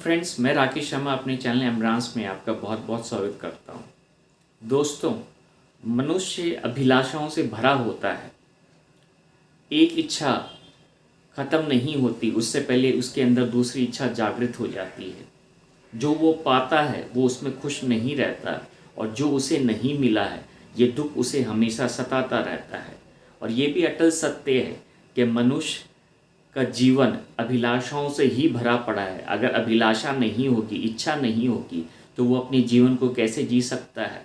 Friends, मैं राकेश शर्मा अपने channel एमरांस में आपका बहुत बहुत स्वागत करता हूँ। दोस्तों, मनुष्य अभिलाषाओं से भरा होता है। एक इच्छा ख़त्म नहीं होती, उससे पहले उसके अंदर दूसरी इच्छा जागृत हो जाती है। जो वो पाता है वो उसमें खुश नहीं रहता, और जो उसे नहीं मिला है ये दुख उसे हमेशा सताता रहता है। और ये भी अटल सत्य है कि मनुष्य का जीवन अभिलाषाओं से ही भरा पड़ा है। अगर अभिलाषा नहीं होगी, इच्छा नहीं होगी, तो वो अपने जीवन को कैसे जी सकता है।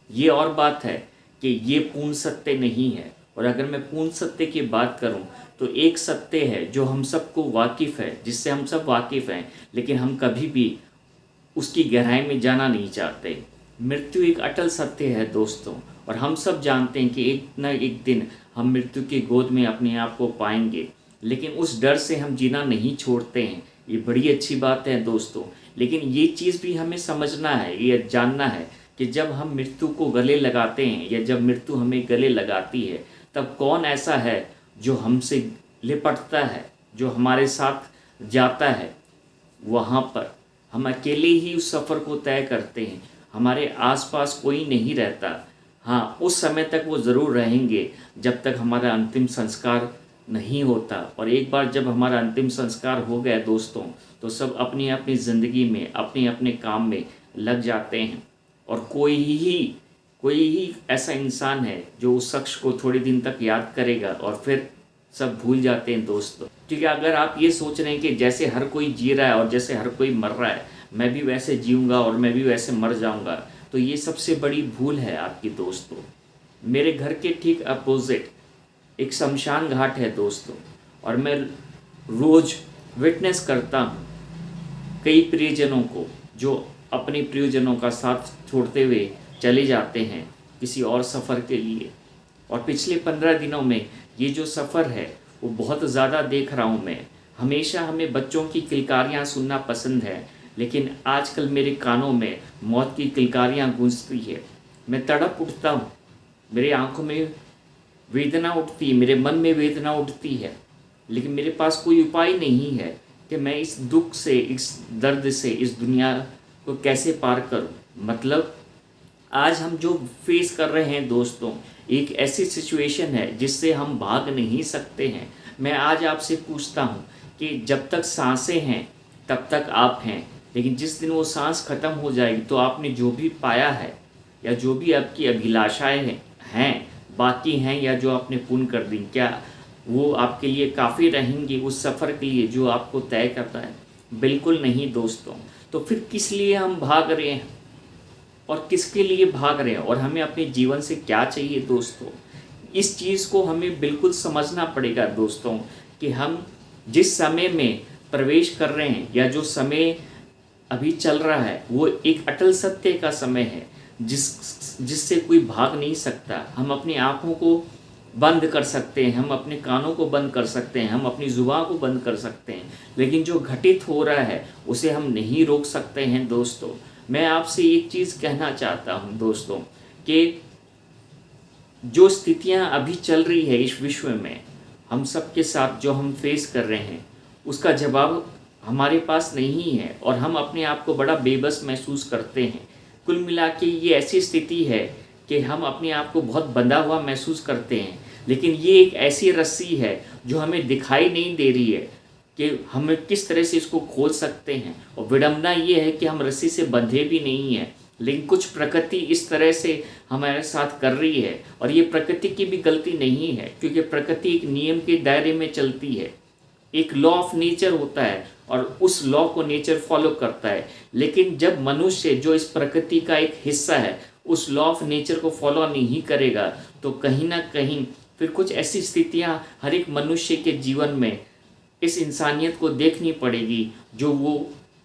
ये और बात है कि ये पूर्ण सत्य नहीं है। और अगर मैं पूर्ण सत्य की बात करूं तो एक सत्य है जो हम सबको वाकिफ़ है, जिससे हम सब वाकिफ़ हैं, लेकिन हम कभी भी उसकी गहराई में जाना नहीं चाहते। मृत्यु एक अटल सत्य है दोस्तों, और हम सब जानते हैं कि एक न एक दिन हम मृत्यु की गोद में अपने आप को पाएंगे, लेकिन उस डर से हम जीना नहीं छोड़ते हैं। ये बड़ी अच्छी बात है दोस्तों। लेकिन ये चीज़ भी हमें समझना है, ये जानना है कि जब हम मृत्यु को गले लगाते हैं या जब मृत्यु हमें गले लगाती है, तब कौन ऐसा है जो हमसे लिपटता है, जो हमारे साथ जाता है। वहाँ पर हम अकेले ही उस सफ़र को तय करते हैं, हमारे आसपास कोई नहीं रहता। हाँ, उस समय तक वो ज़रूर रहेंगे जब तक हमारा अंतिम संस्कार नहीं होता। और एक बार जब हमारा अंतिम संस्कार हो गया दोस्तों, तो सब अपनी अपनी ज़िंदगी में अपने अपने काम में लग जाते हैं। और कोई ही ऐसा इंसान है जो उस शख्स को थोड़े दिन तक याद करेगा और फिर सब भूल जाते हैं दोस्तों। क्योंकि अगर आप ये सोच रहे हैं कि जैसे हर कोई जी रहा है और जैसे हर कोई मर रहा है, मैं भी वैसे जीऊँगा और मैं भी वैसे मर जाऊँगा, तो ये सबसे बड़ी भूल है आपकी दोस्तों। मेरे घर के ठीक अपोजिट एक शमशान घाट है दोस्तों, और मैं रोज़ विटनेस करता हूँ कई प्रियजनों को जो अपने प्रियजनों का साथ छोड़ते हुए चले जाते हैं किसी और सफ़र के लिए। और पिछले 15 दिनों में ये जो सफ़र है वो बहुत ज़्यादा देख रहा हूँ मैं। हमेशा हमें बच्चों की किलकारियाँ सुनना पसंद है, लेकिन आजकल मेरे कानों में मौत की किलकारियाँ गूंजती है। मैं तड़प उठता हूँ, मेरे आँखों में वेदना उठती है, मेरे मन में वेदना उठती है, लेकिन मेरे पास कोई उपाय नहीं है कि मैं इस दुख से, इस दर्द से, इस दुनिया को कैसे पार करूं। मतलब आज हम जो फेस कर रहे हैं दोस्तों, एक ऐसी सिचुएशन है जिससे हम भाग नहीं सकते हैं। मैं आज आपसे पूछता हूं कि जब तक सांसें हैं तब तक आप हैं, लेकिन जिस दिन वो सांस ख़त्म हो जाएगी तो आपने जो भी पाया है या जो भी आपकी अभिलाषाएं हैं बाकी हैं या जो आपने पूर्ण कर दी, क्या वो आपके लिए काफ़ी रहेंगी उस सफ़र के लिए जो आपको तय करता है? बिल्कुल नहीं दोस्तों। तो फिर किस लिए हम भाग रहे हैं और किसके लिए भाग रहे हैं, और हमें अपने जीवन से क्या चाहिए दोस्तों? इस चीज़ को हमें बिल्कुल समझना पड़ेगा दोस्तों कि हम जिस समय में प्रवेश कर रहे हैं या जो समय अभी चल रहा है वो एक अटल सत्य का समय है जिससे कोई भाग नहीं सकता। हम अपनी आँखों को बंद कर सकते हैं, हम अपने कानों को बंद कर सकते हैं, हम अपनी ज़ुबान को बंद कर सकते हैं, लेकिन जो घटित हो रहा है उसे हम नहीं रोक सकते हैं दोस्तों। मैं आपसे एक चीज़ कहना चाहता हूं दोस्तों कि जो स्थितियां अभी चल रही है इस विश्व में, हम सब के साथ जो हम फेस कर रहे हैं उसका जवाब हमारे पास नहीं है, और हम अपने आप को बड़ा बेबस महसूस करते हैं। कुल मिला के ये ऐसी स्थिति है कि हम अपने आप को बहुत बंधा हुआ महसूस करते हैं, लेकिन ये एक ऐसी रस्सी है जो हमें दिखाई नहीं दे रही है कि हम किस तरह से इसको खोल सकते हैं। और विडंबना ये है कि हम रस्सी से बंधे भी नहीं हैं, लेकिन कुछ प्रकृति इस तरह से हमारे साथ कर रही है। और ये प्रकृति की भी गलती नहीं है, क्योंकि प्रकृति एक नियम के दायरे में चलती है, एक लॉ ऑफ नेचर होता है और उस लॉ को नेचर फॉलो करता है। लेकिन जब मनुष्य जो इस प्रकृति का एक हिस्सा है उस लॉ ऑफ नेचर को फॉलो नहीं करेगा, तो कहीं ना कहीं फिर कुछ ऐसी स्थितियां हर एक मनुष्य के जीवन में इस इंसानियत को देखनी पड़ेगी जो वो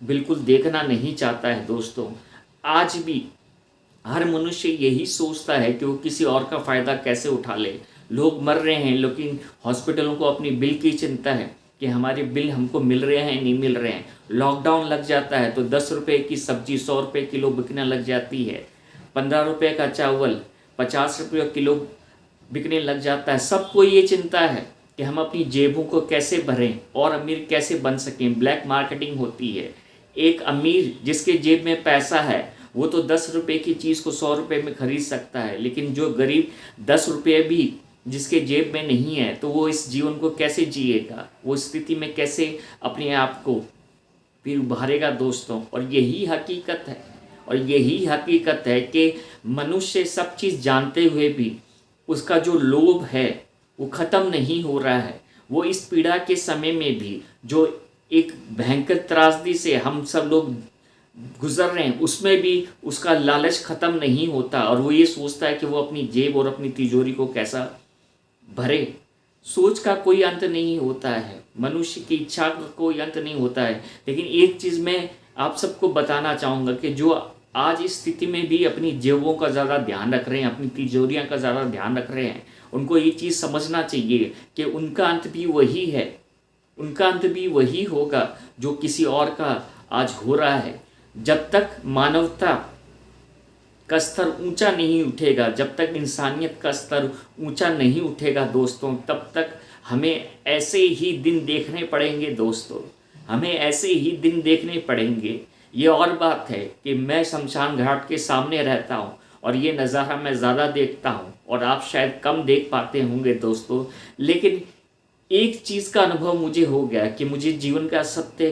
बिल्कुल देखना नहीं चाहता है दोस्तों। आज भी हर मनुष्य यही सोचता है कि वो किसी और का फ़ायदा कैसे उठा ले। लोग मर रहे हैं, लेकिन हॉस्पिटलों को अपनी बिल की चिंता है कि हमारे बिल हमको मिल रहे हैं नहीं मिल रहे हैं। लॉकडाउन लग जाता है तो 10 रुपये की सब्जी 100 रुपये किलो बिकने लग जाती है, 15 रुपये का चावल 50 रुपये किलो बिकने लग जाता है। सबको ये चिंता है कि हम अपनी जेबों को कैसे भरें और अमीर कैसे बन सकें। ब्लैक मार्केटिंग होती है। एक अमीर जिसके जेब में पैसा है वो तो 10 रुपये की चीज़ को 100 रुपये में खरीद सकता है, लेकिन जो गरीब 10 रुपये भी जिसके जेब में नहीं है तो वो इस जीवन को कैसे जिएगा, वो इस स्थिति में कैसे अपने आप को फिर उभारेगा दोस्तों। और यही हकीकत है, और यही हकीकत है कि मनुष्य सब चीज़ जानते हुए भी उसका जो लोभ है वो ख़त्म नहीं हो रहा है। वो इस पीड़ा के समय में भी जो एक भयंकर त्रासदी से हम सब लोग गुजर रहे हैं उसमें भी उसका लालच ख़त्म नहीं होता, और वो ये सोचता है कि वो अपनी जेब और अपनी तिजोरी को कैसा भरे। सोच का कोई अंत नहीं होता है, मनुष्य की इच्छा का कोई अंत नहीं होता है। लेकिन एक चीज़ मैं आप सबको बताना चाहूँगा कि जो आज इस स्थिति में भी अपनी जेबों का ज़्यादा ध्यान रख रहे हैं, अपनी तिजोरियाँ का ज़्यादा ध्यान रख रहे हैं, उनको ये चीज़ समझना चाहिए कि उनका अंत भी वही है, उनका अंत भी वही होगा जो किसी और का आज हो रहा है। जब तक मानवता का स्तर ऊंचा नहीं उठेगा, जब तक इंसानियत का स्तर ऊंचा नहीं उठेगा दोस्तों, तब तक हमें ऐसे ही दिन देखने पड़ेंगे दोस्तों, हमें ऐसे ही दिन देखने पड़ेंगे। ये और बात है कि मैं शमशान घाट के सामने रहता हूँ और ये नज़ारा मैं ज़्यादा देखता हूँ और आप शायद कम देख पाते होंगे दोस्तों, लेकिन एक चीज़ का अनुभव मुझे हो गया कि मुझे जीवन का सत्य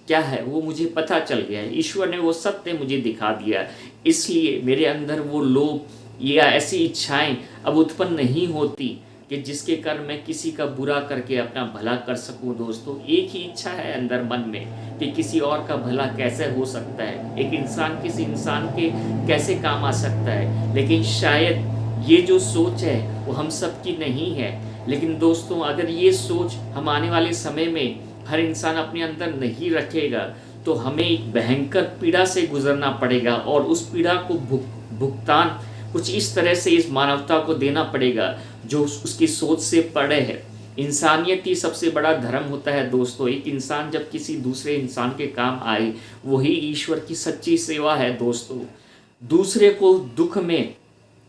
क्या है वो मुझे पता चल गया है। ईश्वर ने वो सत्य मुझे दिखा दिया, इसलिए मेरे अंदर वो लोभ या ऐसी इच्छाएं अब उत्पन्न नहीं होती कि जिसके कारण मैं किसी का बुरा करके अपना भला कर सकूं दोस्तों। एक ही इच्छा है अंदर मन में कि किसी और का भला कैसे हो सकता है, एक इंसान किसी इंसान के कैसे काम आ सकता है। लेकिन शायद ये जो सोच है वो हम सब की नहीं है। लेकिन दोस्तों अगर ये सोच हम आने वाले समय में हर इंसान अपने अंदर नहीं रखेगा तो हमें एक भयंकर पीड़ा से गुजरना पड़ेगा, और उस पीड़ा को भुगतान कुछ इस तरह से इस मानवता को देना पड़ेगा जो उसकी सोच से परे है। इंसानियत ही सबसे बड़ा धर्म होता है दोस्तों। एक इंसान जब किसी दूसरे इंसान के काम आए वही ईश्वर की सच्ची सेवा है दोस्तों। दूसरे को दुख में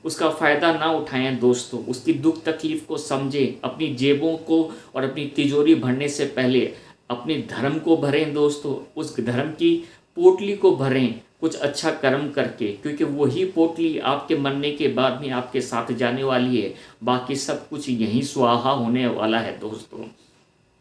उसका फ़ायदा ना उठाएं दोस्तों, उसकी दुख तकलीफ़ को समझें। अपनी जेबों को और अपनी तिजोरी भरने से पहले अपने धर्म को भरें दोस्तों, उस धर्म की पोटली को भरें कुछ अच्छा कर्म करके, क्योंकि वही पोटली आपके मरने के बाद में आपके साथ जाने वाली है। बाकी सब कुछ यहीं स्वाहा होने वाला है दोस्तों।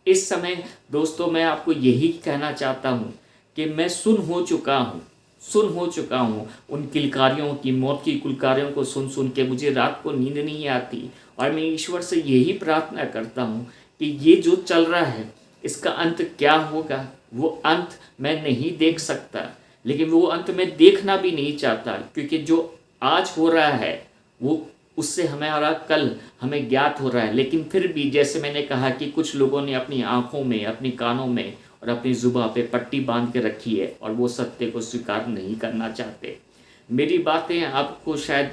इस समय दोस्तों मैं आपको यही कहना चाहता हूँ कि मैं सुन हो चुका हूँ उन किलकारियों की, मौत की किलकारियों को सुन सुन के मुझे रात को नींद नहीं आती। और मैं ईश्वर से यही प्रार्थना करता हूँ कि ये जो चल रहा है इसका अंत क्या होगा, वो अंत मैं नहीं देख सकता, लेकिन वो अंत मैं देखना भी नहीं चाहता, क्योंकि जो आज हो रहा है वो उससे हमारा कल हमें ज्ञात हो रहा है। लेकिन फिर भी जैसे मैंने कहा कि कुछ लोगों ने अपनी आँखों में, अपनी कानों में और अपनी जुबान पे पट्टी बांध के रखी है और वो सत्य को स्वीकार नहीं करना चाहते। मेरी बातें आपको शायद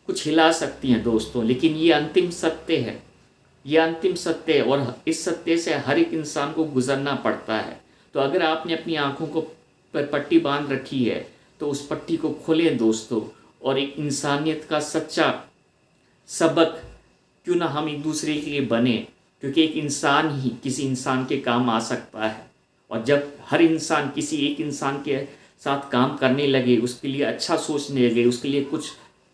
कुछ हिला सकती हैं दोस्तों, लेकिन ये अंतिम सत्य है, ये अंतिम सत्य है, और इस सत्य से हर एक इंसान को गुजरना पड़ता है। तो अगर आपने अपनी आँखों को पर पट्टी बांध रखी है तो उस पट्टी को खोलें दोस्तों, और एक इंसानियत का सच्चा सबक क्यों ना हम एक दूसरे के लिए बने, क्योंकि एक इंसान ही किसी इंसान के काम आ सकता है। और जब हर इंसान किसी एक इंसान के साथ काम करने लगे, उसके लिए अच्छा सोचने लगे, उसके लिए कुछ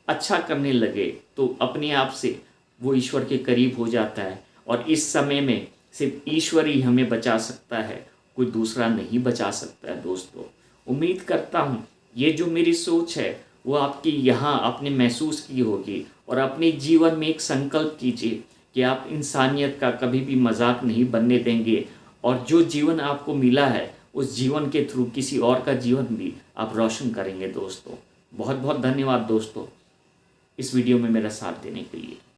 अच्छा करने लगे, तो अपने आप से वो ईश्वर के करीब हो जाता है। और इस समय में सिर्फ ईश्वर ही हमें बचा सकता है, कोई दूसरा नहीं बचा सकता है दोस्तों। उम्मीद करता हूँ ये जो मेरी सोच है वो आपकी यहाँ आपने महसूस की होगी, और अपने जीवन में एक संकल्प कीजिए कि आप इंसानियत का कभी भी मजाक नहीं बनने देंगे, और जो जीवन आपको मिला है उस जीवन के थ्रू किसी और का जीवन भी आप रोशन करेंगे दोस्तों। बहुत बहुत धन्यवाद दोस्तों इस वीडियो में मेरा साथ देने के लिए।